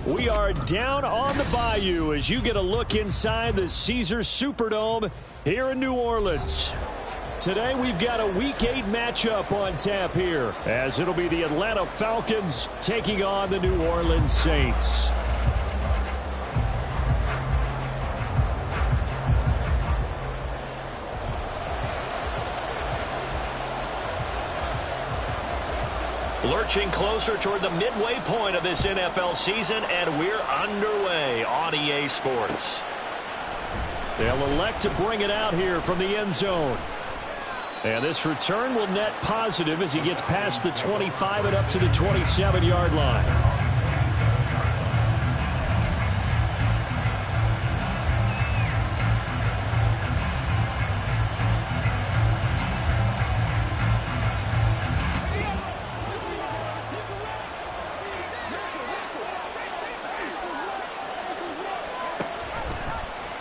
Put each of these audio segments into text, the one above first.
We are down on the bayou as you get a look inside the Caesars Superdome here in New Orleans. Today we've got a Week 8 matchup on tap here, as it'll be the Atlanta Falcons taking on the New Orleans Saints. Lurching closer toward the midway point of this NFL season, and we're underway on EA Sports. They'll elect to bring it out here from the end zone. And this return will net positive as he gets past the 25 and up to the 27-yard line.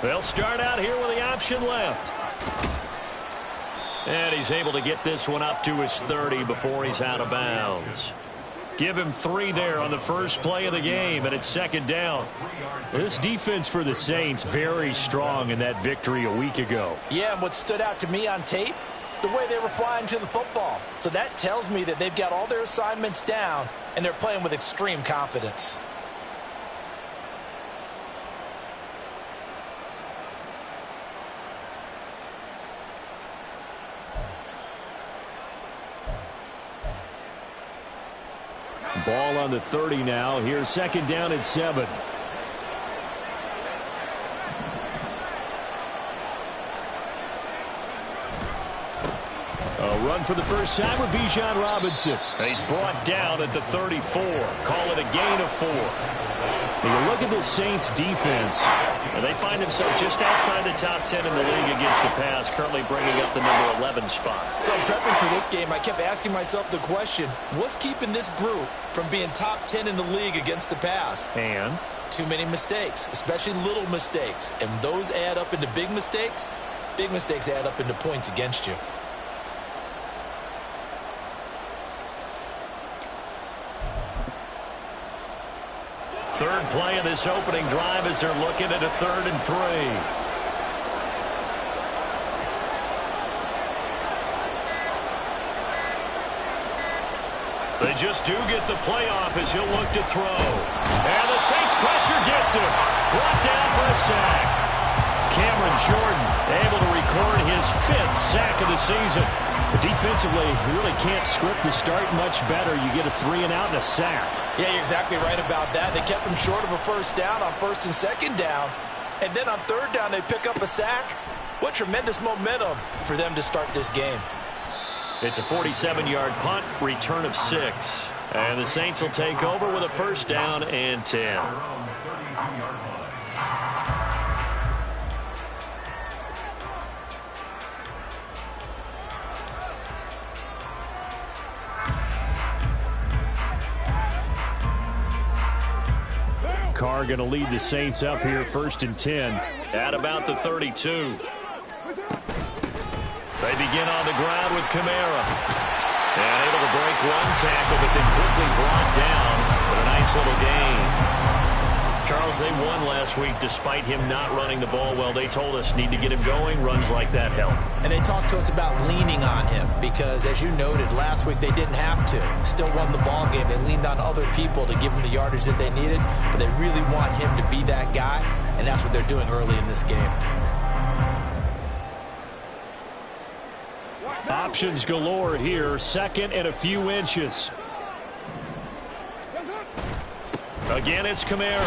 They'll start out here with the option left. And he's able to get this one up to his 30 before he's out of bounds. Give him 3 there on the first play of the game, and it's second down. This defense for the Saints very strong in that victory a week ago. Yeah, and what stood out to me on tape, the way they were flying to the football. So that tells me that they've got all their assignments down, and they're playing with extreme confidence. Ball on the 30 now. Here's second down at 7. A run for the first time with Bijan Robinson. He's brought down at the 34. Call it a gain of 4. When you look at the Saints defense, and they find themselves just outside the top 10 in the league against the pass, currently bringing up the number 11 spot. So prepping for this game, I kept asking myself the question, what's keeping this group from being top 10 in the league against the pass? And? Too many mistakes, especially little mistakes. And those add up into big mistakes. Big mistakes add up into points against you. Third play of this opening drive as they're looking at a 3rd and 3. They just do get the playoff as he'll look to throw. And the Saints pressure gets him. Brought down for a sack. Cameron Jordan able to record his 5th sack of the season. But defensively, you really can't script the start much better. You get a 3 and out and a sack. Yeah, you're exactly right about that. They kept him short of a first down on 1st and 2nd down. And then on 3rd down, they pick up a sack. What tremendous momentum for them to start this game. It's a 47-yard punt, return of 6. And the Saints will take over with a 1st down and 10. Carr going to lead the Saints up here, 1st and 10. At about the 32. They begin on the ground with Kamara. And able to break one tackle, but then quickly brought down with a nice little gain. Charles, they won last week despite him not running the ball well. They told us need to get him going. Runs like that help. And they talked to us about leaning on him because, as you noted, last week they didn't have to. Still won the ball game. They leaned on other people to give them the yardage that they needed, but they really want him to be that guy, and that's what they're doing early in this game. Options galore here. 2nd and a few inches. Again, it's Kamara.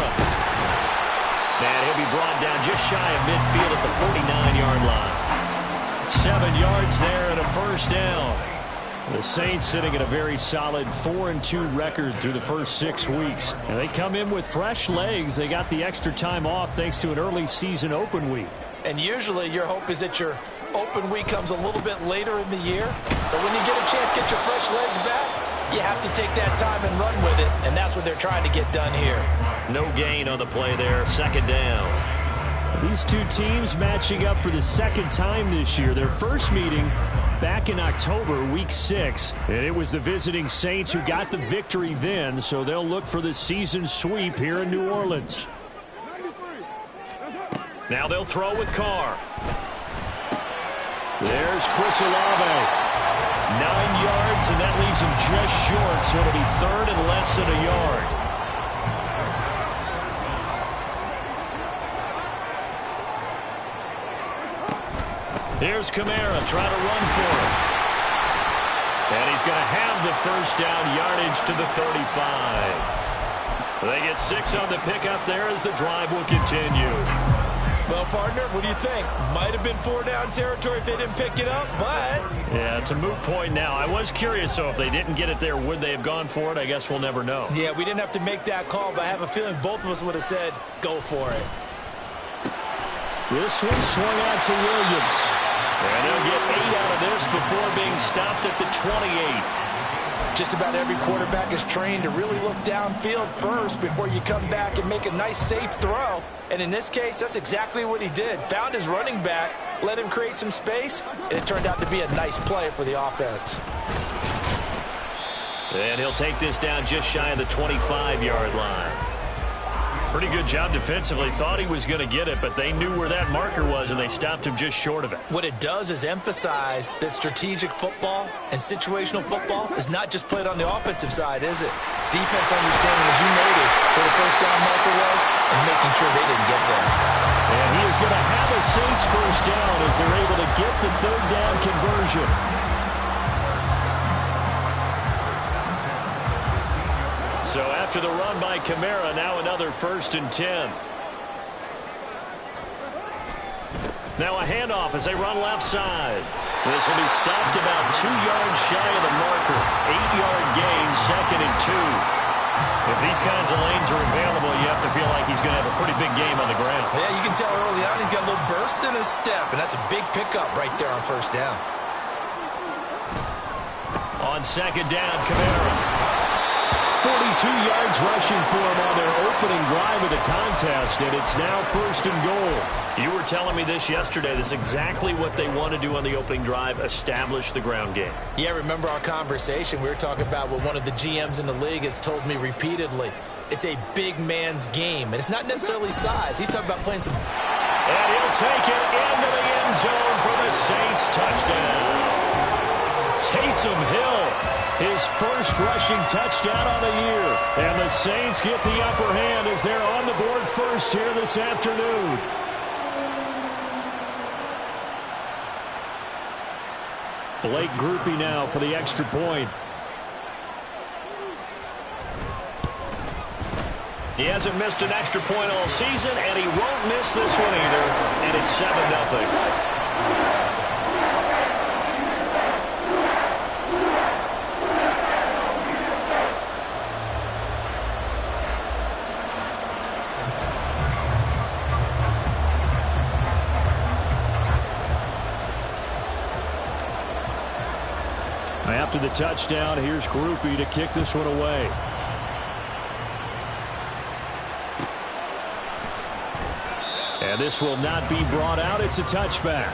And he'll be brought down just shy of midfield at the 49-yard line. 7 yards there and a 1st down. The Saints sitting at a very solid 4-2 record through the first 6 weeks. And they come in with fresh legs. They got the extra time off thanks to an early season open week. And usually your hope is that your open week comes a little bit later in the year. But when you get a chance to get your fresh legs back, you have to take that time and run with it, and that's what they're trying to get done here. No gain on the play there, 2nd down. These two teams matching up for the 2nd time this year. Their first meeting back in October, week 6, and it was the visiting Saints who got the victory then, so they'll look for the season sweep here in New Orleans. Now they'll throw with Carr. There's Chris Olave. 9 yards, and that leaves him just short, so it'll be third and less than a yard. Here's Kamara trying to run for it. And he's going to have the first down, yardage to the 35. They get 6 on the pickup there as the drive will continue. Well, partner, what do you think? Might have been 4-down territory if they didn't pick it up, but... Yeah, it's a moot point now. I was curious, so if they didn't get it there, would they have gone for it? I guess we'll never know. Yeah, we didn't have to make that call, but I have a feeling both of us would have said, go for it. This one swung out to Williams. And they'll get 8 out of this before being stopped at the 28. Just about every quarterback is trained to really look downfield first before you come back and make a nice, safe throw. And in this case, that's exactly what he did. Found his running back, let him create some space, and it turned out to be a nice play for the offense. And he'll take this down just shy of the 25-yard line. Pretty good job defensively. Thought he was going to get it, but they knew where that marker was, and they stopped him just short of it. What it does is emphasize that strategic football and situational football is not just played on the offensive side, is it? Defense understanding, as you noted, where the first down marker was and making sure they didn't get there. And he is going to have a Saints first down as they're able to get the third down conversion. So after the run by Kamara, now another 1st and 10. Now a handoff as they run left side. This will be stopped about 2 yards shy of the marker. 8-yard gain, 2nd and 2. If these kinds of lanes are available, you have to feel like he's going to have a pretty big game on the ground. Yeah, you can tell early on he's got a little burst in his step, and that's a big pickup right there on first down. On 2nd down, Kamara. 42 yards rushing for him on their opening drive of the contest, and it's now 1st and goal. You were telling me this yesterday. This is exactly what they want to do on the opening drive, establish the ground game. Yeah, remember our conversation? We were talking about what one of the GMs in the league has told me repeatedly. It's a big man's game, and it's not necessarily size. He's talking about playing some... And he'll take it into the end zone for the Saints touchdown. Taysom Hill. His first rushing touchdown on the year. And the Saints get the upper hand as they're on the board first here this afternoon. Blake Grupe now for the extra point. He hasn't missed an extra point all season, and he won't miss this one either. And it's 7-0. After the touchdown, here's Grupe to kick this one away. And this will not be brought out. It's a touchback.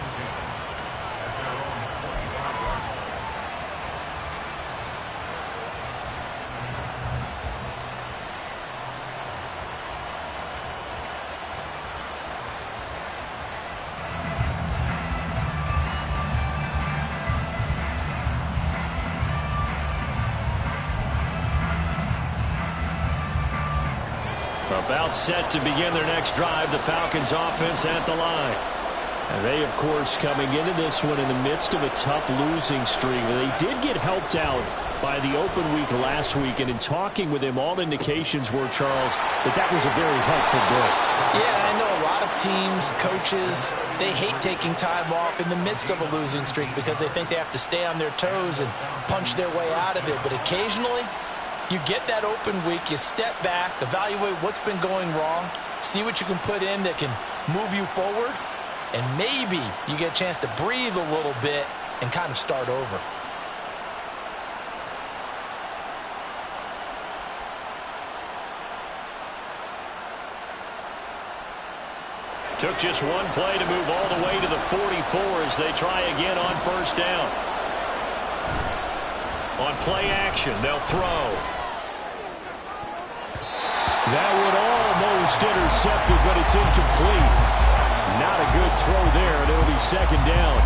About set to begin their next drive, the Falcons offense at the line. And they, of course, coming into this one in the midst of a tough losing streak. They did get helped out by the open week last week, and in talking with him, all indications were, Charles, that was a very helpful break. Yeah, I know a lot of teams, coaches, they hate taking time off in the midst of a losing streak because they think they have to stay on their toes and punch their way out of it. But occasionally, you get that open week, you step back, evaluate what's been going wrong, see what you can put in that can move you forward, and maybe you get a chance to breathe a little bit and kind of start over. Took just one play to move all the way to the 44 as they try again on first down. On play action, they'll throw. That would almost intercept it, but it's incomplete. Not a good throw there, and it'll be second down.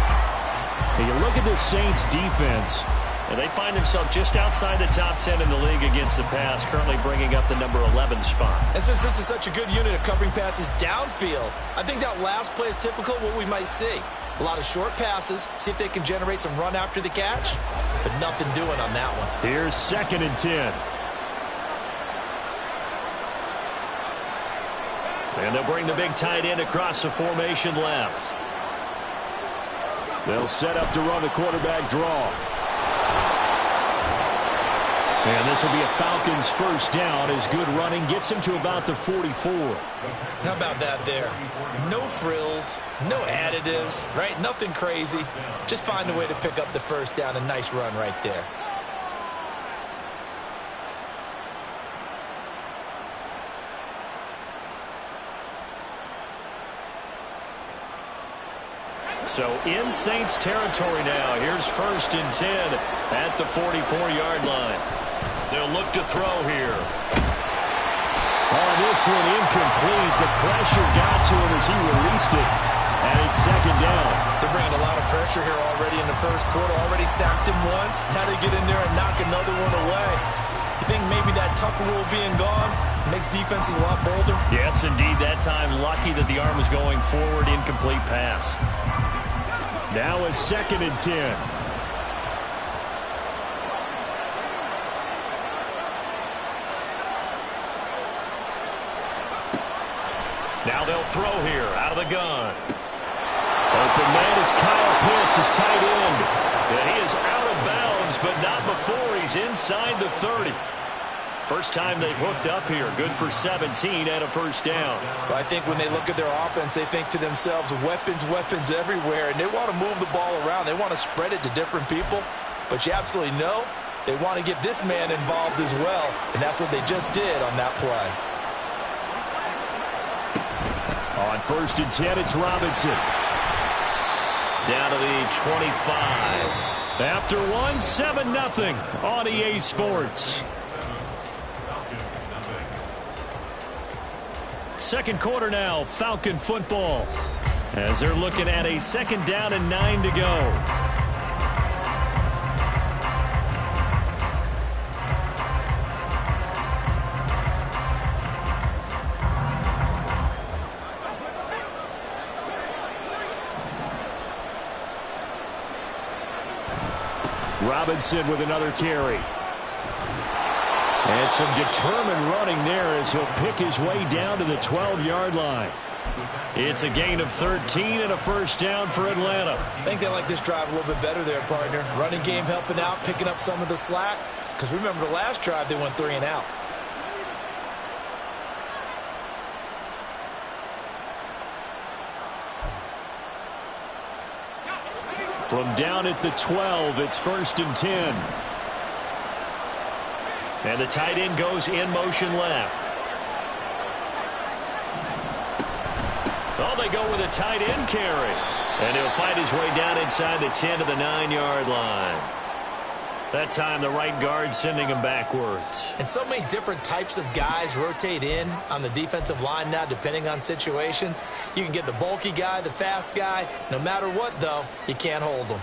And you look at the Saints defense, and they find themselves just outside the top 10 in the league against the pass, currently bringing up the number 11 spot. And since this is such a good unit of covering passes downfield, I think that last play is typical of what we might see. A lot of short passes, see if they can generate some run after the catch, but nothing doing on that one. Here's 2nd and 10. And they'll bring the big tight end across the formation left. They'll set up to run the quarterback draw. And this will be a Falcons first down as good running gets him to about the 44. How about that there? No frills, no additives, right? Nothing crazy. Just find a way to pick up the first down. A nice run right there. So in Saints territory now. Here's 1st and 10 at the 44-yard line. They'll look to throw here. Oh, this one incomplete. The pressure got to him as he released it. And it's 2nd down. They're bringing a lot of pressure here already in the first quarter. Already sacked him once. Now they get in there and knock another one away. You think maybe that Tucker rule being gone makes defenses a lot bolder? Yes, indeed. That time lucky that the arm was going forward. Incomplete pass. Now a 2nd and 10. Now they'll throw here out of the gun. Open man is Kyle Pitts, his tight end. And he is out of bounds, but not before he's inside the 30. First time they've hooked up here. Good for 17 and a first down. Well, I think when they look at their offense, they think to themselves, weapons, weapons everywhere. And they want to move the ball around. They want to spread it to different people. But you absolutely know they want to get this man involved as well. And that's what they just did on that play. On 1st and 10, it's Robinson. Down to the 25. After one, 7-0 on EA Sports. Second quarter now, Falcon football, as they're looking at a 2nd down and 9 to go. Robinson with another carry. And some determined running there as he'll pick his way down to the 12-yard line. It's a gain of 13 and a first down for Atlanta. I think they like this drive a little bit better there, partner. Running game helping out, picking up some of the slack. Because remember the last drive, they went 3 and out. From down at the 12, it's 1st and 10. And the tight end goes in motion left. Oh, they go with a tight end carry. And he'll fight his way down inside the 10 to the 9-yard line. That time the right guard sending him backwards. And so many different types of guys rotate in on the defensive line now depending on situations. You can get the bulky guy, the fast guy. No matter what, though, you can't hold them.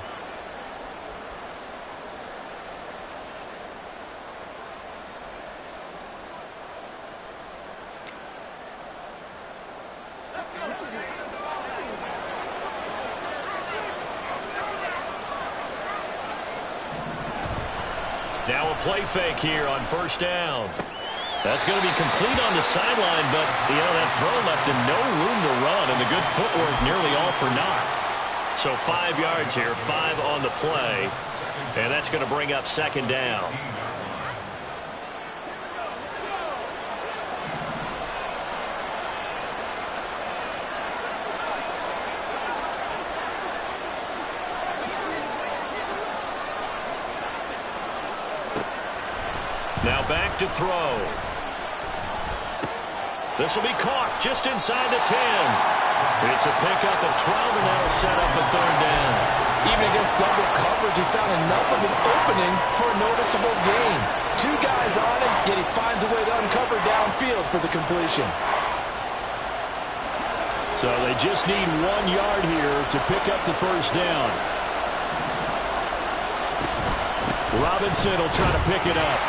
Now a play fake here on 1st down. That's going to be complete on the sideline, but, that throw left him no room to run, and the good footwork nearly all for naught. So 5 yards here, 5 on the play, and that's going to bring up 2nd down. Now back to throw. This will be caught just inside the 10. It's a pickup of 12, and that'll set up the 3rd down. Even against double coverage, he found enough of an opening for a noticeable gain. Two guys on him, yet he finds a way to uncover downfield for the completion. So they just need 1 yard here to pick up the first down. Robinson will try to pick it up.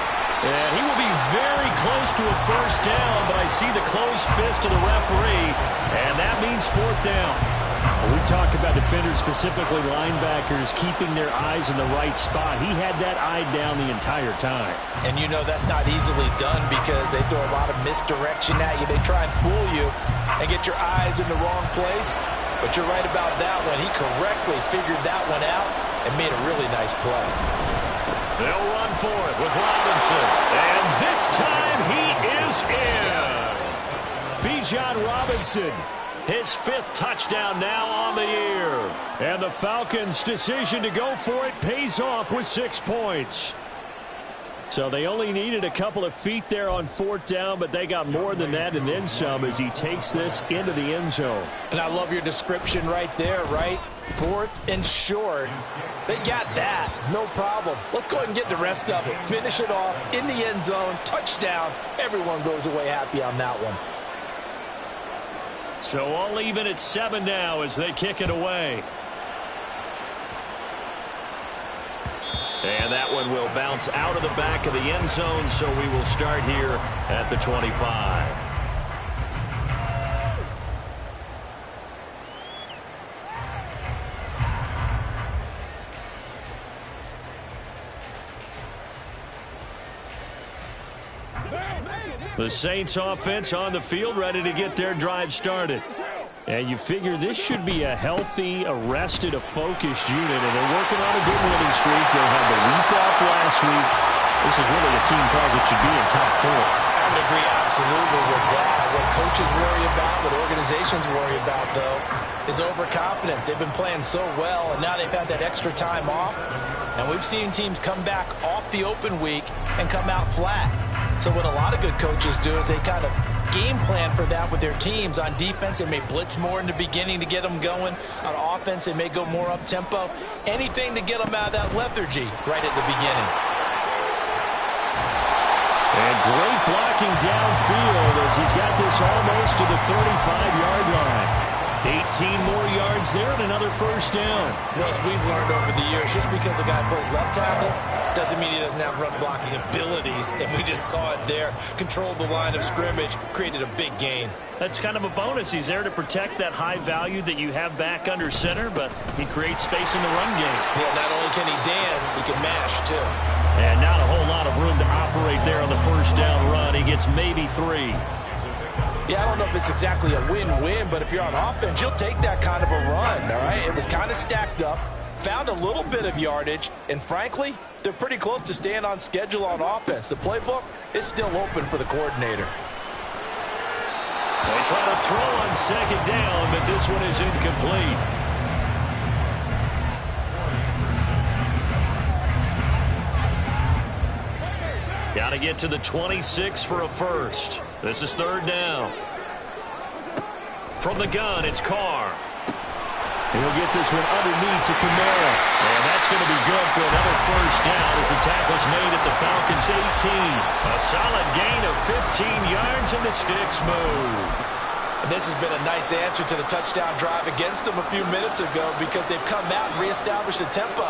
And he will be very close to a first down, but I see the closed fist of the referee, and that means 4th down. When we talk about defenders, specifically linebackers, keeping their eyes in the right spot, he had that eye down the entire time. And you know that's not easily done because they throw a lot of misdirection at you. They try and fool you and get your eyes in the wrong place. But you're right about that one. He correctly figured that one out and made a really nice play. They'll run for it with Robinson. And this time he is in. Yes. Bijan Robinson, his 5th touchdown now on the year. And the Falcons' decision to go for it pays off with 6 points. So they only needed a couple of feet there on 4th down, but they got more than that and then some as he takes this into the end zone. And I love your description right there, right? 4th and short. They got that. No problem. Let's go ahead and get the rest of it. Finish it off in the end zone. Touchdown. Everyone goes away happy on that one. So all even at 7 now as they kick it away. And that one will bounce out of the back of the end zone, so we will start here at the 25. The Saints offense on the field, ready to get their drive started. And you figure this should be a healthy, arrested, a focused unit, and they're working on a good winning streak. They had the week off last week. This is really a team tries it should be in top 4. I would agree absolutely with that. What coaches worry about, what organizations worry about, though, is overconfidence. They've been playing so well, and now they've had that extra time off. And we've seen teams come back off the open week and come out flat. So what a lot of good coaches do is they kind of game plan for that with their teams. On defense, they may blitz more in the beginning to get them going. On offense, they may go more up-tempo. Anything to get them out of that lethargy right at the beginning. And great blocking downfield as he's got this almost to the 35-yard line. 18 more yards there and another first down. Well, as we've learned over the years, just because a guy plays left tackle doesn't mean he doesn't have run blocking abilities. And we just saw it there. Controlled the line of scrimmage, created a big gain. That's kind of a bonus. He's there to protect that high value that you have back under center, but he creates space in the run game. Yeah, not only can he dance, he can mash, too. And not a whole lot of room to operate there on the first down run. He gets maybe 3. Yeah, I don't know if it's exactly a win-win, but if you're on offense, you'll take that kind of a run, all right? It was kind of stacked up, found a little bit of yardage, and frankly, they're pretty close to staying on schedule on offense. The playbook is still open for the coordinator. They try to throw on second down, but this one is incomplete. Got to get to the 26 for a first. This is 3rd down. From the gun, it's Carr. He'll get this one underneath to Kamara. And that's going to be good for another first down as the tackle's made at the Falcons' 18. A solid gain of 15 yards and the sticks move. And this has been a nice answer to the touchdown drive against them a few minutes ago because they've come out and reestablished the tempo.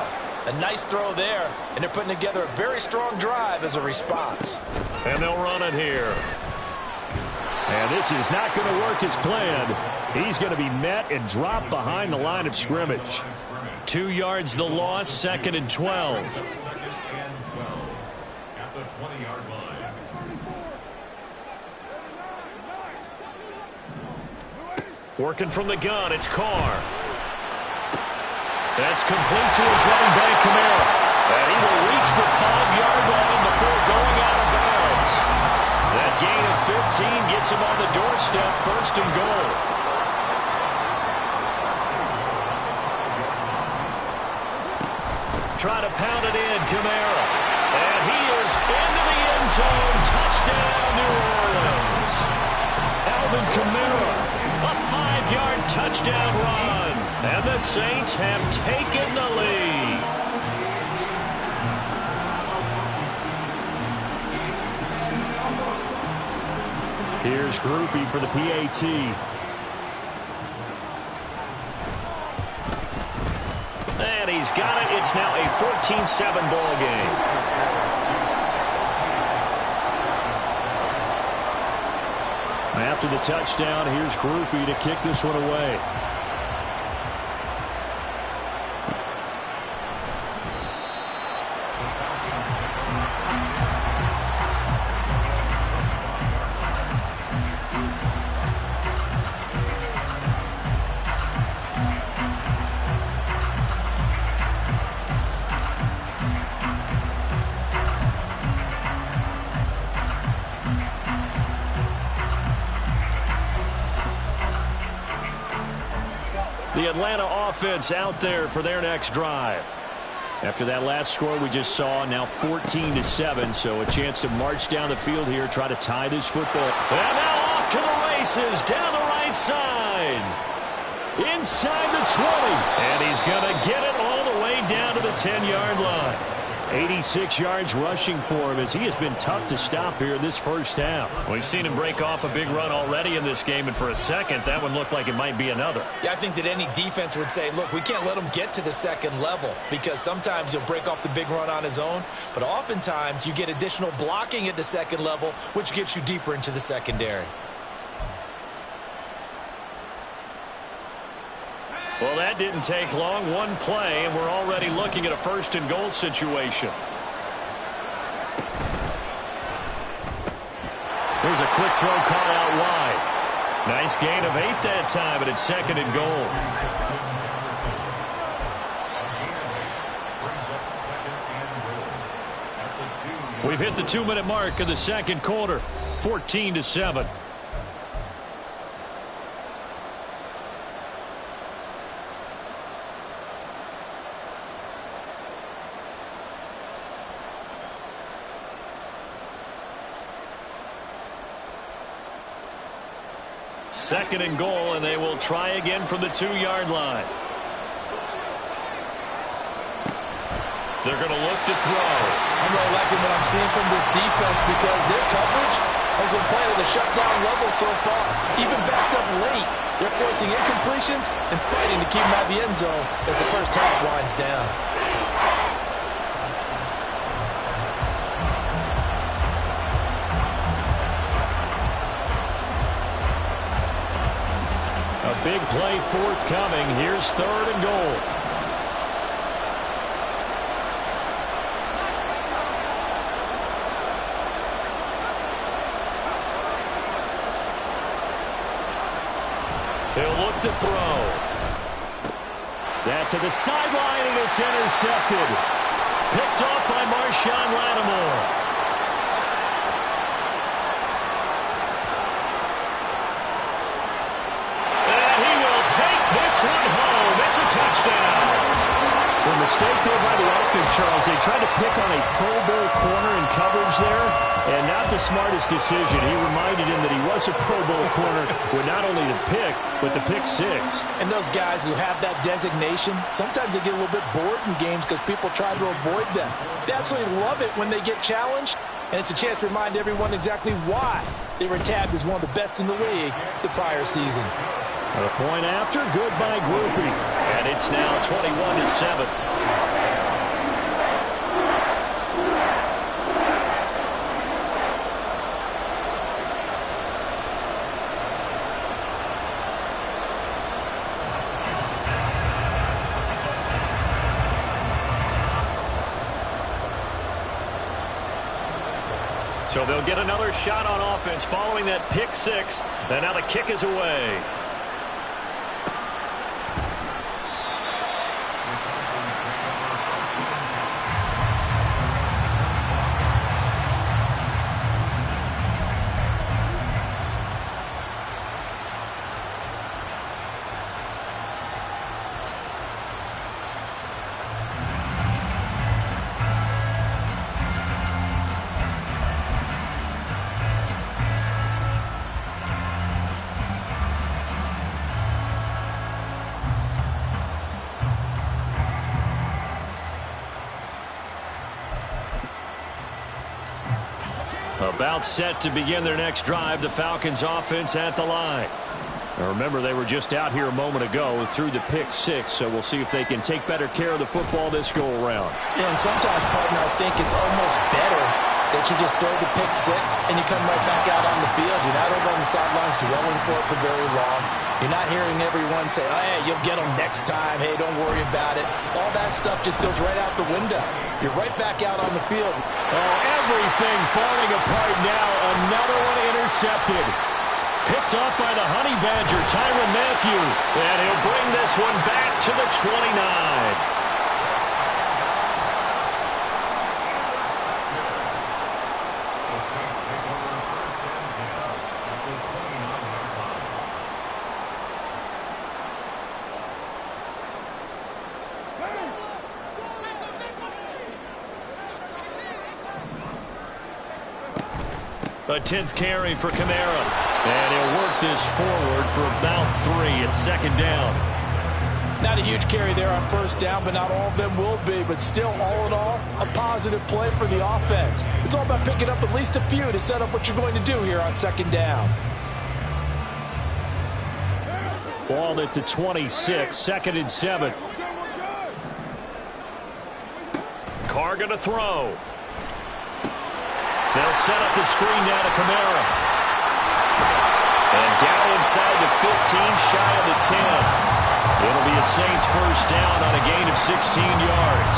A nice throw there, and they're putting together a very strong drive as a response. And they'll run it here. And this is not going to work as planned. He's going to be met and dropped behind the line of scrimmage. 2 yards the loss, 2nd and 12. At the 20-yard line. Working from the gun, it's Carr. That's complete to his running back, Kamara. And he will reach the 5-yard line before going out of bounds. That gain of 15 gets him on the doorstep, 1st and goal. Trying to pound it in, Kamara. And he is into the end zone. Touchdown, New Orleans. Alvin Kamara, a 5-yard touchdown run. And the Saints have taken the lead. Here's Groupie for the PAT. And he's got it. It's now a 14-7 ball game. After the touchdown, here's Groupie to kick this one away. The Atlanta offense out there for their next drive. After that last score we just saw, now 14-7, so a chance to march down the field here, try to tie this football. And now off to the races, down the right side. Inside the 20. And he's going to get it all the way down to the 10-yard line. 86 yards rushing for him as he has been tough to stop here in this first half. We've seen him break off a big run already in this game, and for a second, that one looked like it might be another. Yeah, I think that any defense would say, look, we can't let him get to the second level because sometimes he'll break off the big run on his own, but oftentimes you get additional blocking at the second level, which gets you deeper into the secondary. Well, that didn't take long. One play, and we're already looking at a first-and-goal situation. There's a quick throw caught out wide. Nice gain of 8 that time, but it's second and goal. We've hit the 2-minute mark of the second quarter, 14-7. Second and goal, and they will try again from the 2-yard line. They're going to look to throw. I'm really liking what I'm seeing from this defense because their coverage has been playing at a shutdown level so far. Even backed up late, they're forcing incompletions and fighting to keep them out of the end zone as the first half winds down. A big play forthcoming. Here's third and goal. He'll look to throw. That to the sideline, and it's intercepted. Picked off by Marshawn Lattimore. This one home. It's a touchdown. The mistake there by the offense, Charles. They tried to pick on a Pro Bowl corner in coverage there, and not the smartest decision. He reminded him that he was a Pro Bowl corner with not only the pick, but the pick six. And those guys who have that designation, sometimes they get a little bit bored in games because people try to avoid them. They absolutely love it when they get challenged, and it's a chance to remind everyone exactly why they were tagged as one of the best in the league the prior season. A point after, good by Groupie. And it's now 21-7. So they'll get another shot on offense following that pick six. And now the kick is away. About set to begin their next drive, the Falcons offense at the line. Now remember, they were just out here a moment ago through the pick six, so we'll see if they can take better care of the football this go-around. Yeah, and sometimes, partner, I think it's almost better that you just throw the pick six and you come right back out on the field. You're not over on the sidelines dwelling for it for very long. You're not hearing everyone say, oh, hey, you'll get them next time. Hey, don't worry about it. All that stuff just goes right out the window. You're right back out on the field. Oh, everything falling apart now. Another one intercepted. Picked off by the Honey Badger, Tyrann Mathieu. And he'll bring this one back to the 29. A 10th carry for Kamara. And he'll work this forward for about 3 at second down. Not a huge carry there on first down, but not all of them will be. But still, all in all, a positive play for the offense. It's all about picking up at least a few to set up what you're going to do here on second down. Ball at the 26, 2nd and 7. Carr going to throw. They'll set up the screen now to Kamara. And down inside the 15, shy of the 10. It'll be a Saints first down on a gain of 16 yards.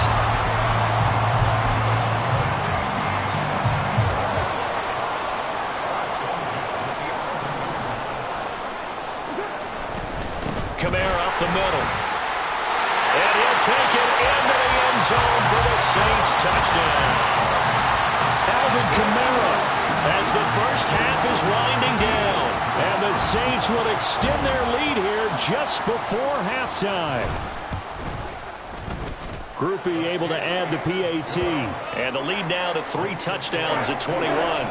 Kamara up the middle. And he'll take it into the end zone for the Saints touchdown. Alvin Kamara, as the first half is winding down. And the Saints will extend their lead here just before halftime. Groupie able to add the PAT. And the lead now to 3 touchdowns at 21.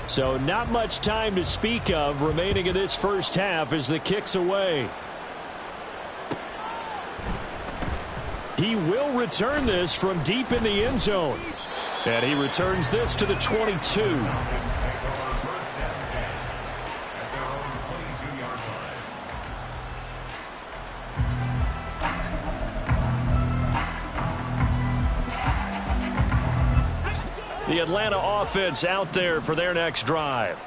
So not much time to speak of remaining in this first half as the kick's away. He will return this from deep in the end zone. And he returns this to the 22. The Atlanta offense out there for their next drive.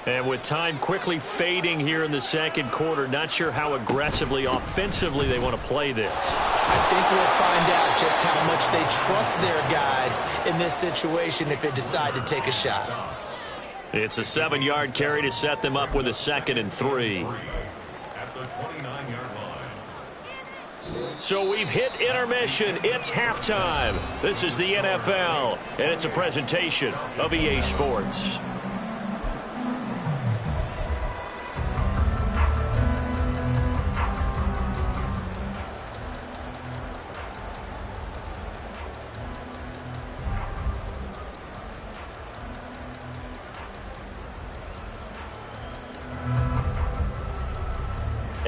And with time quickly fading here in the second quarter, not sure how aggressively, offensively they want to play this. I think we'll find out just how much they trust their guys in this situation if they decide to take a shot. It's a 7-yard carry to set them up with a 2nd and 3. At the 29-yard line. So we've hit intermission. It's halftime. This is the NFL, and it's a presentation of EA Sports.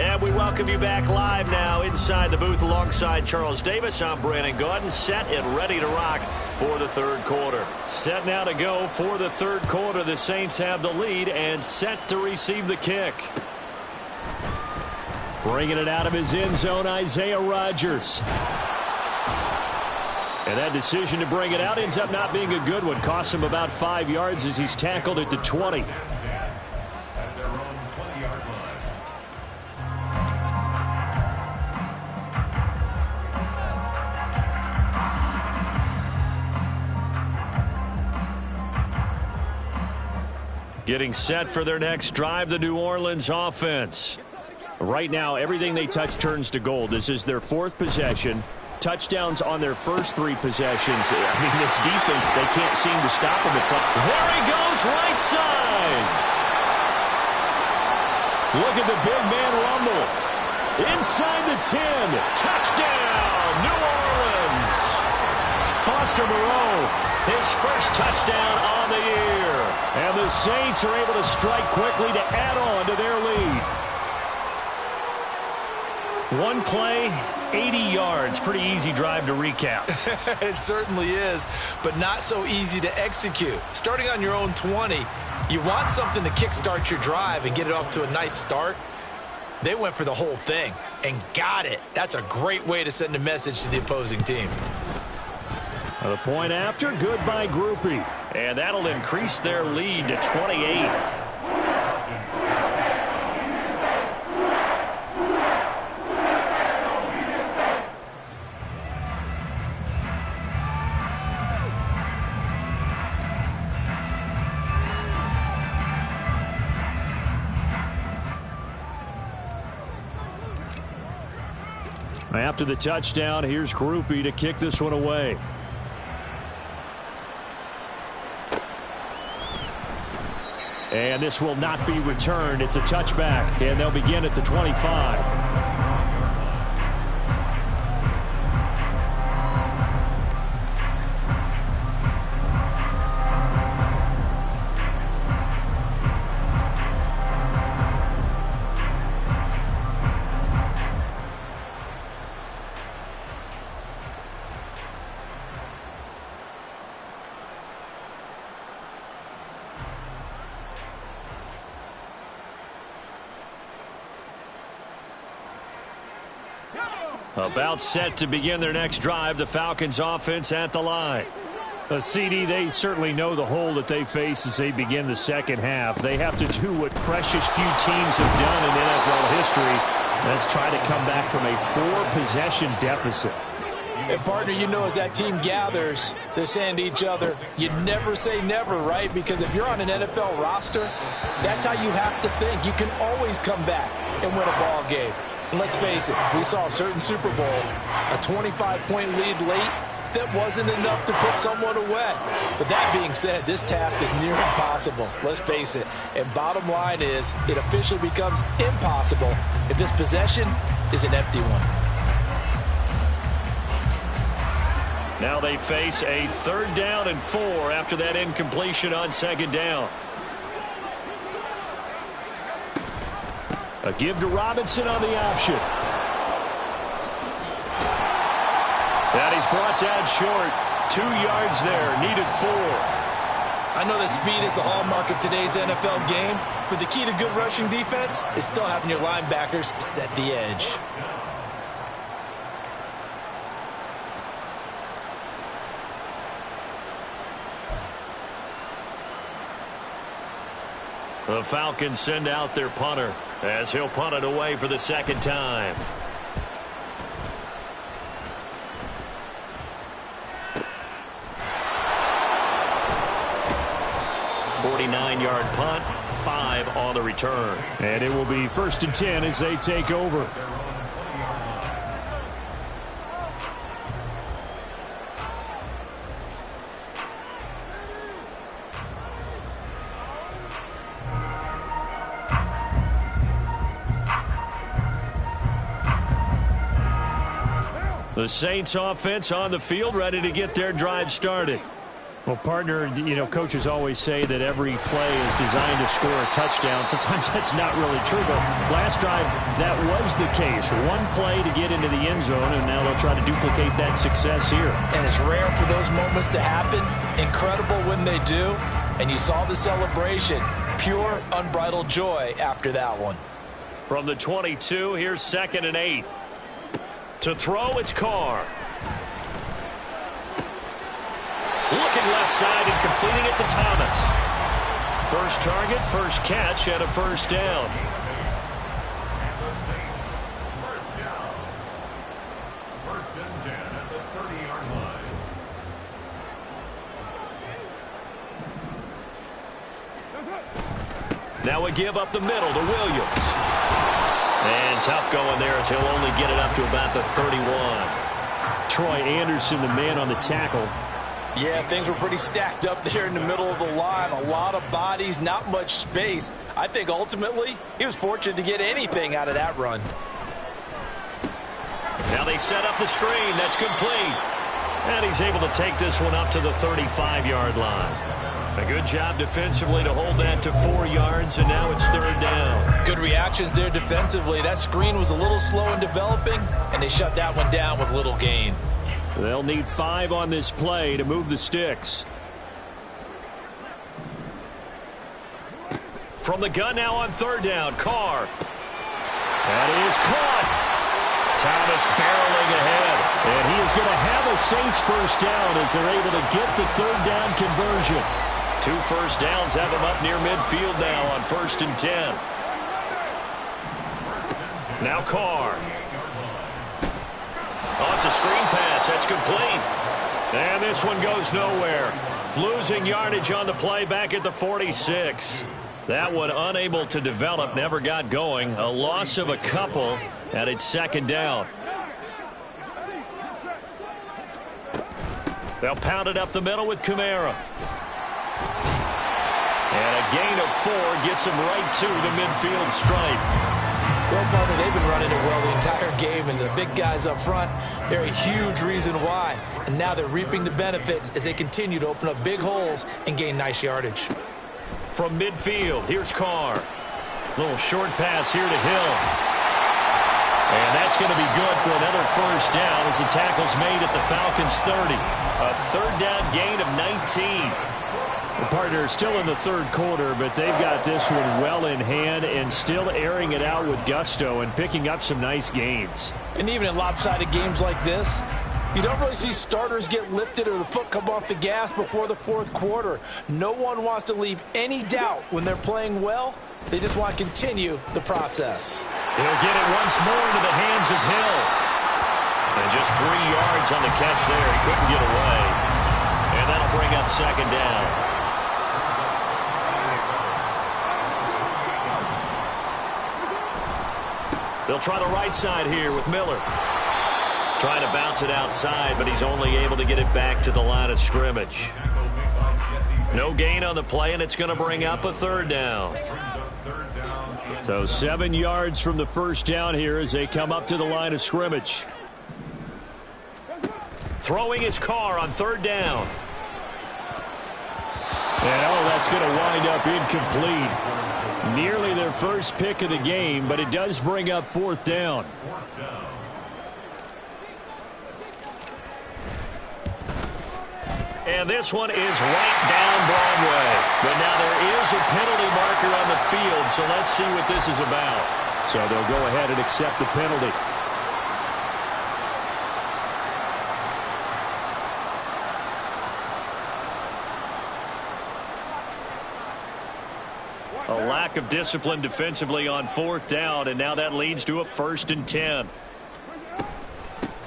And we welcome you back live now inside the booth alongside Charles Davis. I'm Brandon Gaudin, set and ready to rock for the third quarter. Set now to go for the third quarter. The Saints have the lead and set to receive the kick. Bringing it out of his end zone, Isaiah Rodgers. And that decision to bring it out ends up not being a good one. Costs him about 5 yards as he's tackled at the 20. At their own 20-yard line. Getting set for their next drive, the New Orleans offense. Right now, everything they touch turns to gold. This is their 4th possession. Touchdowns on their first 3 possessions. I mean, this defense, they can't seem to stop him. It's like, there he goes, right side. Look at the big man rumble. Inside the 10. Touchdown, New Orleans. Foster Moreau, his first touchdown on the year. And the Saints are able to strike quickly to add on to their lead. One play, 80 yards. Pretty easy drive to recap. It certainly is, but not so easy to execute. Starting on your own 20, you want something to kickstart your drive and get it off to a nice start. They went for the whole thing and got it. That's a great way to send a message to the opposing team. The point after, good by Groupie. And that'll increase their lead to 28. After the touchdown, here's Groupie to kick this one away. And this will not be returned. It's a touchback, and they'll begin at the 25. About set to begin their next drive, the Falcons offense at the line. CD, they certainly know the hole that they face as they begin the second half. They have to do what precious few teams have done in NFL history. Let's try to come back from a 4-possession deficit. And, partner, you know as that team gathers, they're saying to each other, you never say never, right? Because if you're on an NFL roster, that's how you have to think. You can always come back and win a ball game. And let's face it, we saw a certain Super Bowl, a 25-point lead late that wasn't enough to put someone away. But that being said, this task is near impossible. Let's face it. And bottom line is, it officially becomes impossible if this possession is an empty one. Now they face a 3rd down and 4 after that incompletion on 2nd down. A give to Robinson on the option. And he's brought down short. 2 yards there, needed 4. I know that speed is the hallmark of today's NFL game, but the key to good rushing defense is still having your linebackers set the edge. The Falcons send out their punter as he'll punt it away for the 2nd time. Yard punt, 5 on the return. And it will be 1st and 10 as they take over. The Saints offense on the field, ready to get their drive started. Well, partner, you know, coaches always say that every play is designed to score a touchdown. Sometimes that's not really true, but last drive, that was the case. One play to get into the end zone, and now they'll try to duplicate that success here. And it's rare for those moments to happen. Incredible when they do. And you saw the celebration. Pure, unbridled joy after that one. From the 22, here's 2nd and 8. To throw, it's Carr. Looking left side and completing it to Thomas. First target, first catch, and a 1st down. And the Saints, 1st down. 1st and 10 at the 30-yard line. Now we give up the middle to Williams. And tough going there as he'll only get it up to about the 31. Troy Anderson, the man on the tackle. Yeah, things were pretty stacked up there in the middle of the line. A lot of bodies, not much space. I think ultimately he was fortunate to get anything out of that run. Now they set up the screen. That's complete. And he's able to take this one up to the 35-yard line. A good job defensively to hold that to 4 yards, and now it's third down. Good reactions there defensively. That screen was a little slow in developing, and they shut that one down with little gain. They'll need 5 on this play to move the sticks. From the gun now on third down, Carr. That is caught. Thomas barreling ahead, and he is going to have a Saints first down as they're able to get the third down conversion. 2 first downs have him up near midfield now on 1st and 10. Now Carr. Oh, it's a screen pass. That's complete. And this one goes nowhere. Losing yardage on the play back at the 46. That one unable to develop, never got going. A loss of a couple, and it's second down. They'll pound it up the middle with Kamara. And a gain of 4 gets him right to the midfield stripe. Well, partner, they've been running it well the entire game, and the big guys up front, they're a huge reason why. And now they're reaping the benefits as they continue to open up big holes and gain nice yardage. From midfield, here's Carr. Little short pass here to Hill. And that's going to be good for another first down as the tackle's made at the Falcons' 30. A third down gain of 19. The partner is still in the third quarter, but they've got this one well in hand and still airing it out with gusto and picking up some nice gains. And even in lopsided games like this, you don't really see starters get lifted or the foot come off the gas before the fourth quarter. No one wants to leave any doubt when they're playing well. They just want to continue the process. He'll get it once more into the hands of Hill. And just 3 yards on the catch there. He couldn't get away. And that'll bring up second down. They'll try the right side here with Miller. Trying to bounce it outside, but he's only able to get it back to the line of scrimmage. No gain on the play, and it's going to bring up a third down. So 7 yards from the first down here as they come up to the line of scrimmage. Throwing his Carr on third down. And that's going to wind up incomplete. Nearly their first pick of the game, but it does bring up fourth down. And this one is right down Broadway. But now there is a penalty marker on the field, so let's see what this is about. So they'll go ahead and accept the penalty. A lack of discipline defensively on fourth down, and now that leads to a 1st and 10.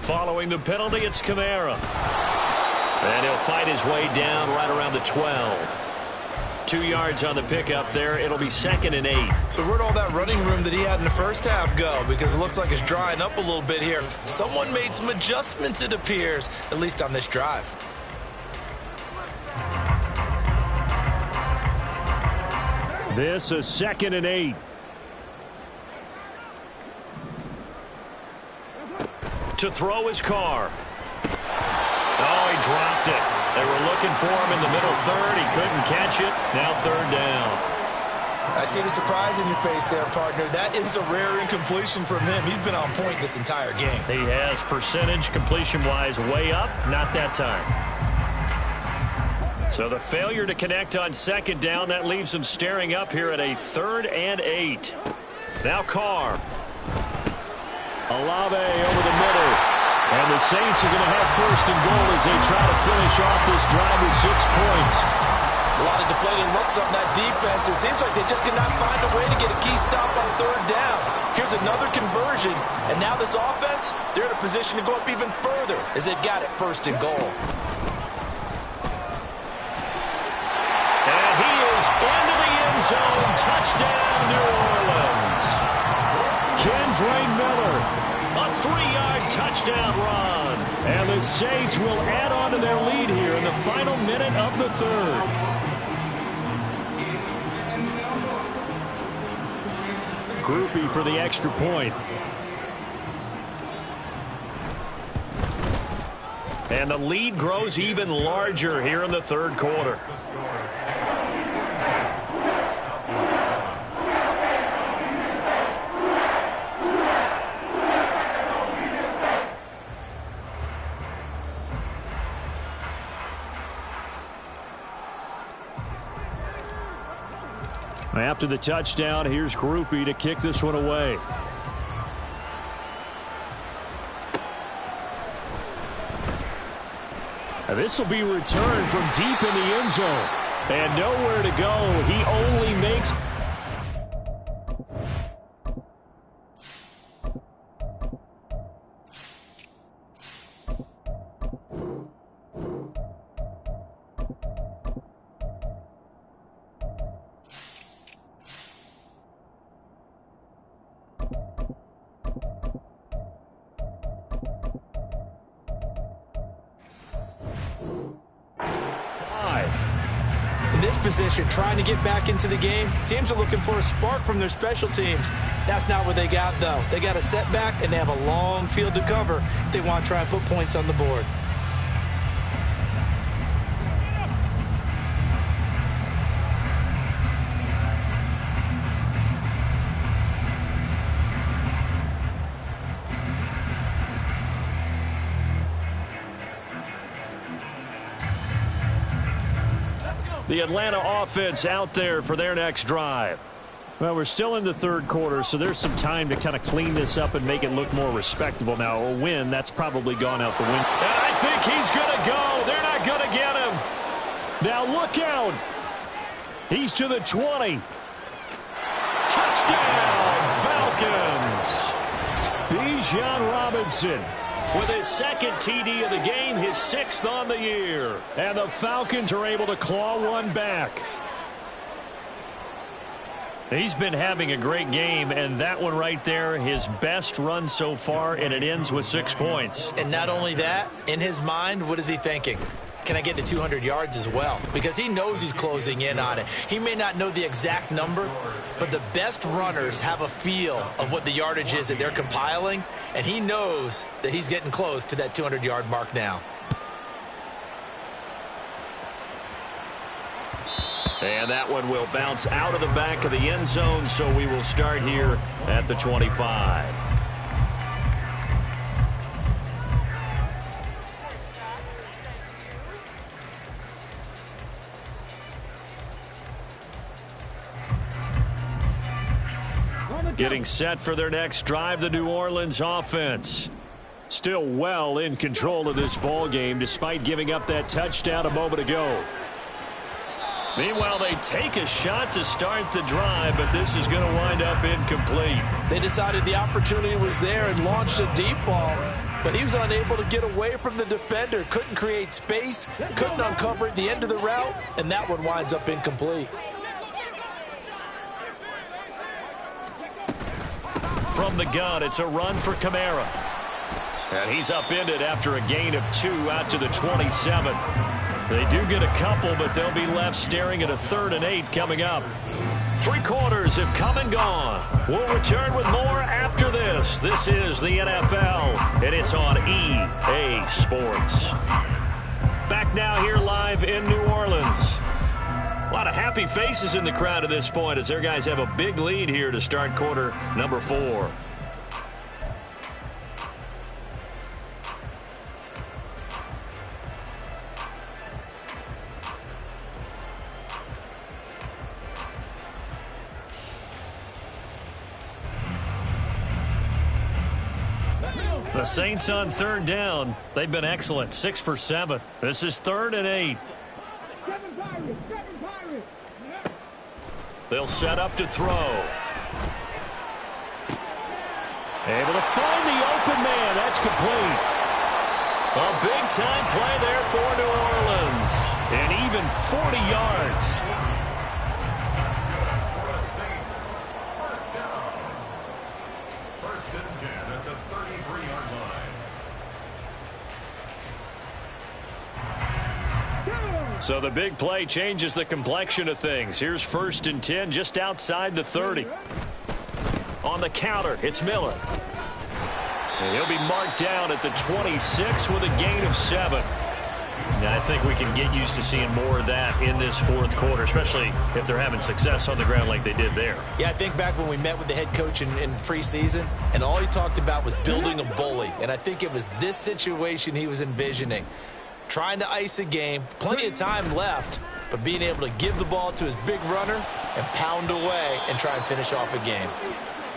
Following the penalty, it's Kamara. And he'll fight his way down right around the 12. 2 yards on the pickup there. It'll be 2nd and 8. So where'd all that running room that he had in the first half go? Because it looks like it's drying up a little bit here. Someone made some adjustments, it appears, at least on this drive. This is 2nd and 8. To throw his Carr. Oh, he dropped it. They were looking for him in the middle third. He couldn't catch it. Now third down. I see the surprise in your face there, partner. That is a rare incompletion from him. He's been on point this entire game. He has percentage completion-wise way up. Not that time. So the failure to connect on second down, that leaves him staring up here at a 3rd and 8. Now Carr. Olave over the middle. And the Saints are going to have 1st and goal as they try to finish off this drive with 6 points. A lot of deflated looks on that defense. It seems like they just cannot find a way to get a key stop on third down. Here's another conversion. And now this offense, they're in a position to go up even further as they've got it 1st and goal. And he is into the end zone. Touchdown, New Orleans. Kendra Miller. A 3-yard touchdown run. And the Saints will add on to their lead here in the final minute of the third. Groupie for the extra point. And the lead grows even larger here in the third quarter. After the touchdown, here's Groupie to kick this one away. This will be returned from deep in the end zone. And nowhere to go. He only makes... Position, trying to get back into the game. Teams are looking for a spark from their special teams. That's not what they got, though. They got a setback, and they have a long field to cover if they want to try and put points on the board. The Atlanta offense out there for their next drive. Well, we're still in the third quarter, so there's some time to kind of clean this up and make it look more respectable. Now, a win, that's probably gone out the window. And I think he's going to go. They're not going to get him. Now, look out. He's to the 20. Touchdown, Falcons. Bijan Robinson. With his second TD of the game, his 6th on the year. And the Falcons are able to claw one back. He's been having a great game, and that one right there, his best run so far, and it ends with 6 points. And not only that, in his mind, what is he thinking? Can I get to 200 yards as well? Because he knows he's closing in on it. He may not know the exact number, but the best runners have a feel of what the yardage is that they're compiling, and he knows that he's getting close to that 200-yard mark now. And that one will bounce out of the back of the end zone, so we will start here at the 25. Getting set for their next drive, the New Orleans offense. Still well in control of this ball game despite giving up that touchdown a moment ago. Meanwhile, they take a shot to start the drive, but this is going to wind up incomplete. They decided the opportunity was there and launched a deep ball, but he was unable to get away from the defender, couldn't create space, couldn't uncover at the end of the route, and that one winds up incomplete. From the gun, it's a run for Kamara. And he's upended after a gain of 2 out to the 27. They do get a couple, but they'll be left staring at a 3rd and 8 coming up. 3 quarters have come and gone. We'll return with more after this. This is the NFL, and it's on EA Sports. Back now here live in New Orleans. A lot of happy faces in the crowd at this point as their guys have a big lead here to start quarter number 4. The Saints on 3rd down. They've been excellent. 6 for 7. This is 3rd and 8. They'll set up to throw. Able to find the open man. That's complete. A big-time play there for New Orleans. And even 40 yards. First and 10 at the 33-yard line. So the big play changes the complexion of things. Here's 1st and 10 just outside the 30. On the counter, it's Miller. And he'll be marked down at the 26 with a gain of 7. Now, I think we can get used to seeing more of that in this fourth quarter, especially if they're having success on the ground like they did there. Yeah, I think back when we met with the head coach in preseason, and all he talked about was building a bully. And I think it was this situation he was envisioning. Trying to ice a game, plenty of time left, but being able to give the ball to his big runner and pound away and try and finish off a game.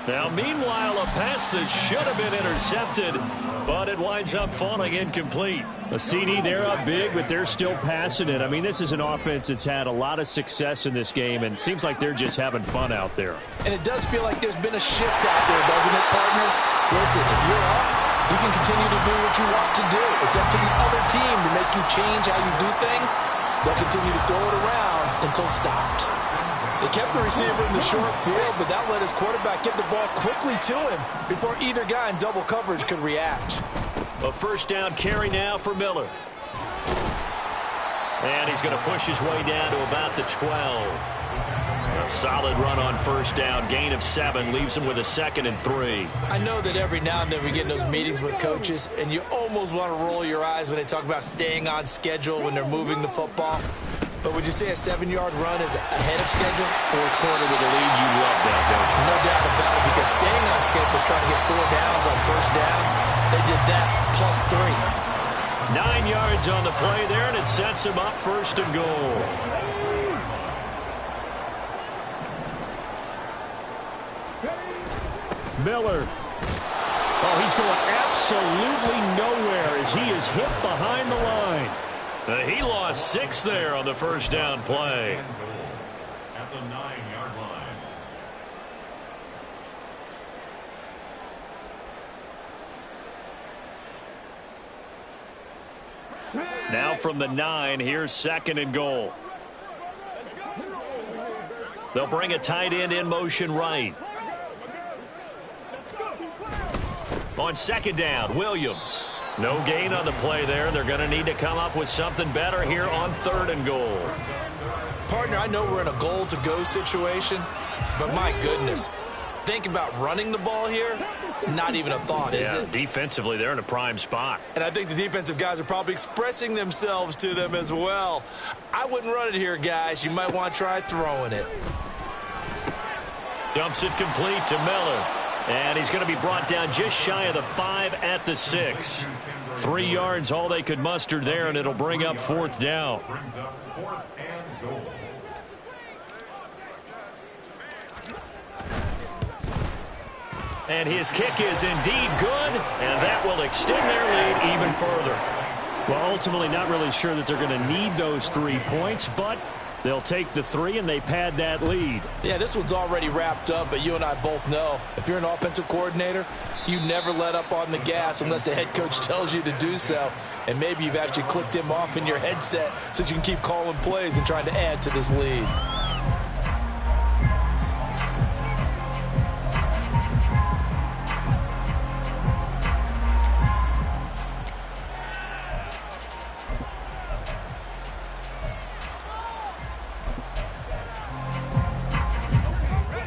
Now, meanwhile, a pass that should have been intercepted, but it winds up falling incomplete. A CD, they're up big, but they're still passing it. I mean, this is an offense that's had a lot of success in this game, and it seems like they're just having fun out there. And it does feel like there's been a shift out there, doesn't it, partner? Listen, if you're up, you can continue to do what you want to do. It's up to the other team to make you change how you do things. They'll continue to throw it around until stopped. They kept the receiver in the short field, but that let his quarterback get the ball quickly to him before either guy in double coverage could react. A first down carry now for Miller. And he's going to push his way down to about the 12. A solid run on first down. Gain of 7 leaves him with a 2nd and 3. I know that every now and then we get in those meetings with coaches, and you almost want to roll your eyes when they talk about staying on schedule when they're moving the football. But would you say a 7-yard run is ahead of schedule? Fourth quarter with a lead, you love that, don't you? No doubt about it, because staying on schedule is trying to get 4 downs on first down. They did that plus 3. 9 yards on the play there, and it sets him up 1st and goal. Miller. Oh, he's going absolutely nowhere as he is hit behind the line. He lost 6 there on the first down play. At the 9-yard line. Now from the 9, here's 2nd and goal. They'll bring a tight end in motion right. On 2nd down, Williams. No gain on the play there. They're going to need to come up with something better here on 3rd and goal. Partner, I know we're in a goal-to-go situation, but my goodness, think about running the ball here. Not even a thought, is it? Defensively, they're in a prime spot. And I think the defensive guys are probably expressing themselves to them as well. I wouldn't run it here, guys. You might want to try throwing it. Dumps it complete to Miller. And he's going to be brought down just shy of the 5 at the 6. 3 yards, all they could muster there, and it'll bring up 4th down. Brings up 4th and goal. And his kick is indeed good, and that will extend their lead even further. Well, ultimately not really sure that they're going to need those 3 points, but they'll take the 3 and they pad that lead. Yeah, this one's already wrapped up, but you and I both know if you're an offensive coordinator, you never let up on the gas unless the head coach tells you to do so. And maybe you've actually clicked him off in your headset so you can keep calling plays and trying to add to this lead.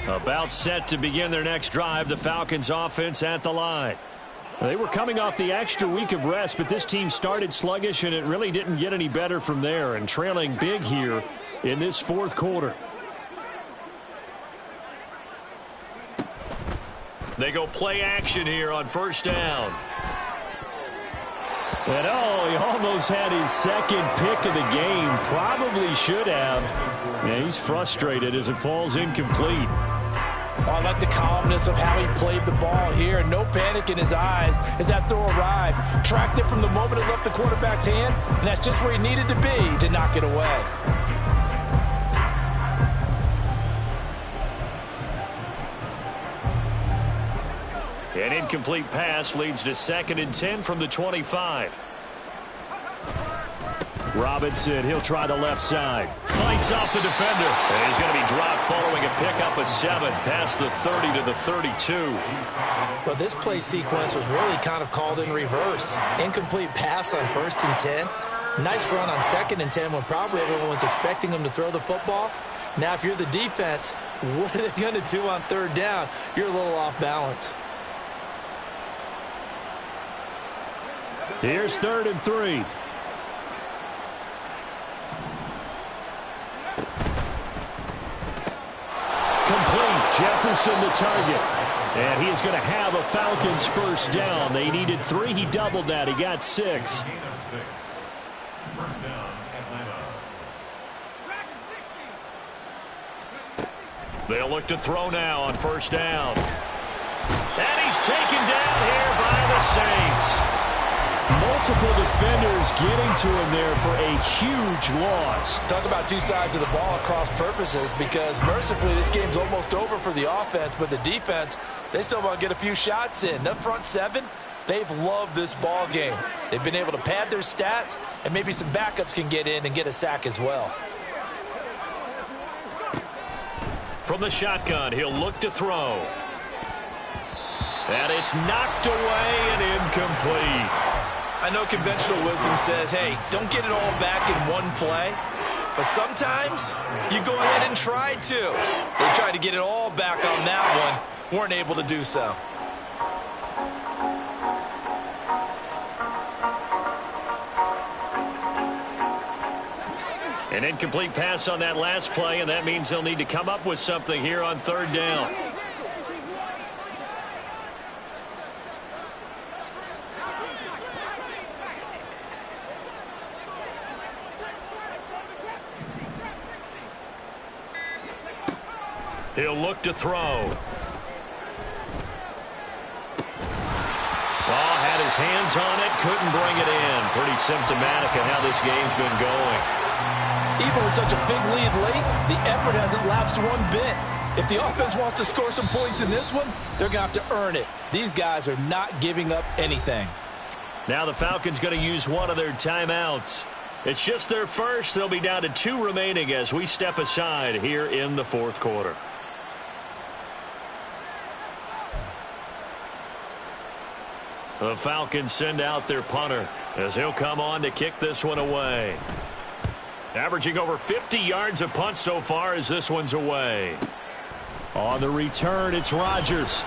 About set to begin their next drive, the Falcons offense at the line. They were coming off the extra week of rest, but this team started sluggish, and it really didn't get any better from there, and trailing big here in this 4th quarter. They go play action here on 1st down. And oh, he almost had his 2nd pick of the game. Probably should have. Yeah, he's frustrated as it falls incomplete. Oh, I like the calmness of how he played the ball here. No panic in his eyes as that throw arrived. Tracked it from the moment it left the quarterback's hand, and that's just where he needed to be to knock it away. An incomplete pass leads to 2nd and 10 from the 25. Robinson, he'll try the left side. Fights off the defender. And he's going to be dropped following a pickup of 7 past the 30 to the 32. Well, this play sequence was really kind of called in reverse. Incomplete pass on 1st and 10. Nice run on 2nd and 10 when probably everyone was expecting him to throw the football. Now, if you're the defense, what are they going to do on 3rd down? You're a little off balance. Here's 3rd and 3. Complete. Jefferson the target. And he is going to have a Falcons first down. They needed 3. He doubled that. He got 6. Gain of 6. First down, Atlanta. They'll look to throw now on first down. And he's taken down here by the Saints. Multiple defenders getting to him there for a huge loss. Talk about two sides of the ball at cross purposes, because mercifully this game's almost over for the offense, but the defense, they still want to get a few shots in. The front 7, they've loved this ball game. They've been able to pad their stats, and maybe some backups can get in and get a sack as well. From the shotgun, he'll look to throw. And it's knocked away and incomplete. I know conventional wisdom says, hey, don't get it all back in one play. But sometimes you go ahead and try to. They tried to get it all back on that one. Weren't able to do so. An incomplete pass on that last play, and that means they'll need to come up with something here on 3rd down. He'll look to throw. Had his hands on it, couldn't bring it in. Pretty symptomatic of how this game's been going. Even with such a big lead late, the effort hasn't lapsed one bit. If the offense wants to score some points in this one, they're going to have to earn it. These guys are not giving up anything. Now the Falcons going to use one of their timeouts. It's just their first. They'll be down to 2 remaining as we step aside here in the 4th quarter. The Falcons send out their punter as he'll come on to kick this one away. Averaging over 50 yards a punt so far as this one's away. On the return, it's Rodgers.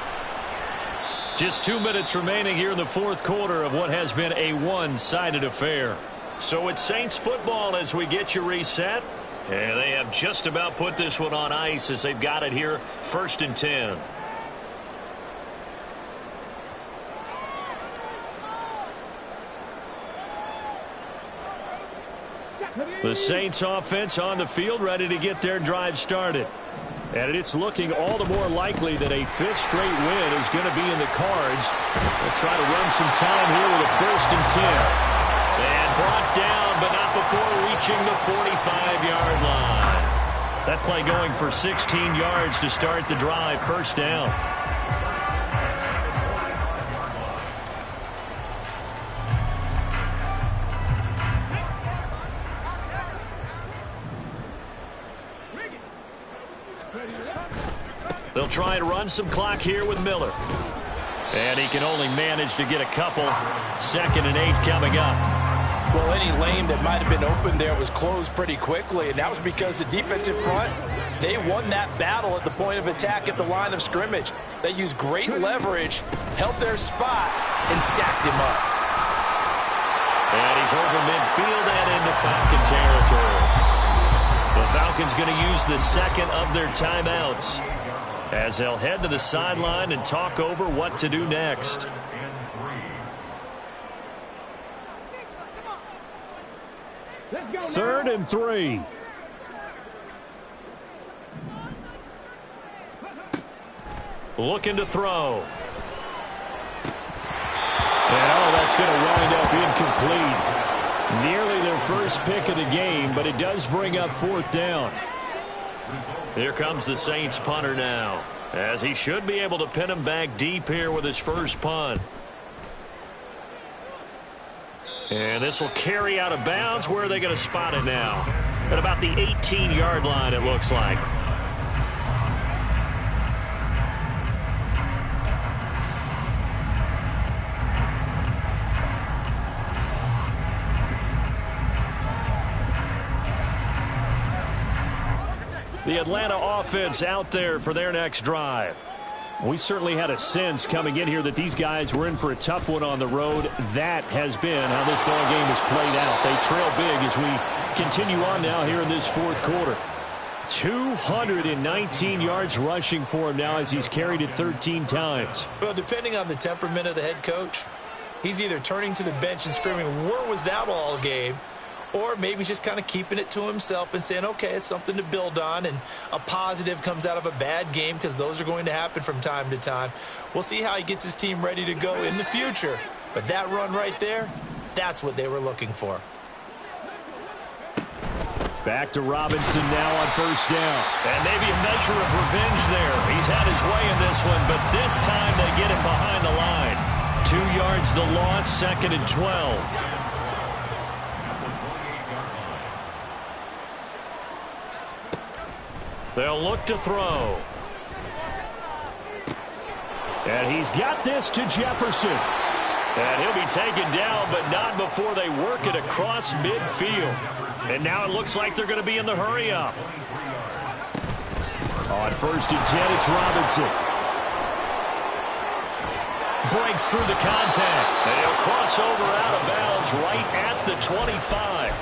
Just 2 minutes remaining here in the 4th quarter of what has been a one-sided affair. So it's Saints football as we get you reset. And they have just about put this one on ice as they've got it here 1st and 10. The Saints offense on the field ready to get their drive started. And it's looking all the more likely that a 5th straight win is going to be in the cards. They'll try to run some time here with a 1st and 10. And brought down, but not before reaching the 45-yard line. That play going for 16 yards to start the drive. 1st down. They'll try and run some clock here with Miller. And he can only manage to get a couple. 2nd and 8 coming up. Well, any lane that might have been open there was closed pretty quickly, and that was because the defensive front, they won that battle at the point of attack at the line of scrimmage. They used great leverage, held their spot, and stacked him up. And he's over midfield and into Falcon territory. The Falcons going to use the 2nd of their timeouts as they'll head to the sideline and talk over what to do next. 3rd and 3. Looking to throw. And that's going to wind up incomplete. Nearly their first pick of the game, but it does bring up 4th down. Here comes the Saints punter now, as he should be able to pin him back deep here with his first punt. And this will carry out of bounds. Where are they going to spot it now? At about the 18-yard line, it looks like. The Atlanta offense out there for their next drive. We certainly had a sense coming in here that these guys were in for a tough one on the road. That has been how this ball game has played out. They trail big as we continue on now here in this fourth quarter. 219 yards rushing for him now as he's carried it 13 times. Well, depending on the temperament of the head coach, he's either turning to the bench and screaming, "Where was that all game?" Or maybe he's just kind of keeping it to himself and saying, okay, it's something to build on, and a positive comes out of a bad game because those are going to happen from time to time. We'll see how he gets his team ready to go in the future. But that run right there, that's what they were looking for. Back to Robinson now on first down. And maybe a measure of revenge there. He's had his way in this one, but this time they get him behind the line. 2 yards the loss, 2nd and 12. They'll look to throw. And he's got this to Jefferson. And he'll be taken down, but not before they work it across midfield. And now it looks like they're going to be in the hurry-up. On 1st and 10, it's Robinson. Breaks through the contact. And he'll cross over out of bounds right at the 25.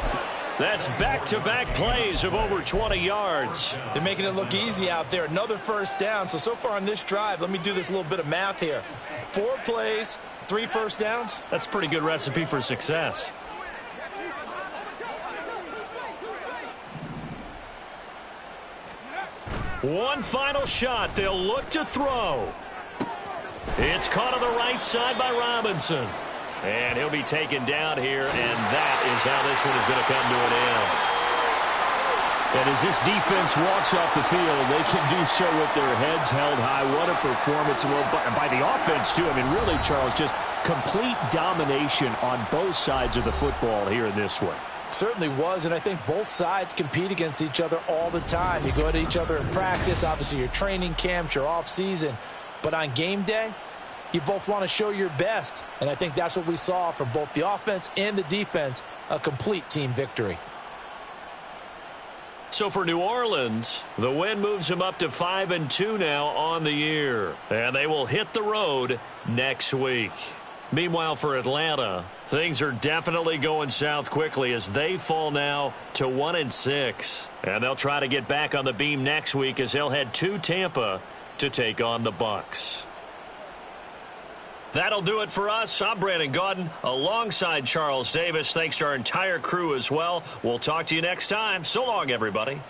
That's back-to-back plays of over 20 yards. They're making it look easy out there. Another first down. So far on this drive, let me do this little bit of math here. 4 plays, 3 first downs. That's a pretty good recipe for success. One final shot. They'll look to throw. It's caught on the right side by Robinson. And he'll be taken down here, and that is how this one is going to come to an end. And as this defense walks off the field, they can do so with their heads held high. What a performance. Well, by the offense, too. I mean, really, Charles, just complete domination on both sides of the football here in this one. Certainly was, and I think both sides compete against each other all the time. You go at each other in practice, obviously your training camps, your off-season. But on game day, you both want to show your best, and I think that's what we saw from both the offense and the defense, a complete team victory. So for New Orleans, the win moves them up to 5-2 now on the year, and they will hit the road next week. Meanwhile, for Atlanta, things are definitely going south quickly as they fall now to 1-6, and they'll try to get back on the beam next week as they'll head to Tampa to take on the Bucs. That'll do it for us. I'm Brandon Gaudin alongside Charles Davis. Thanks to our entire crew as well. We'll talk to you next time. So long, everybody.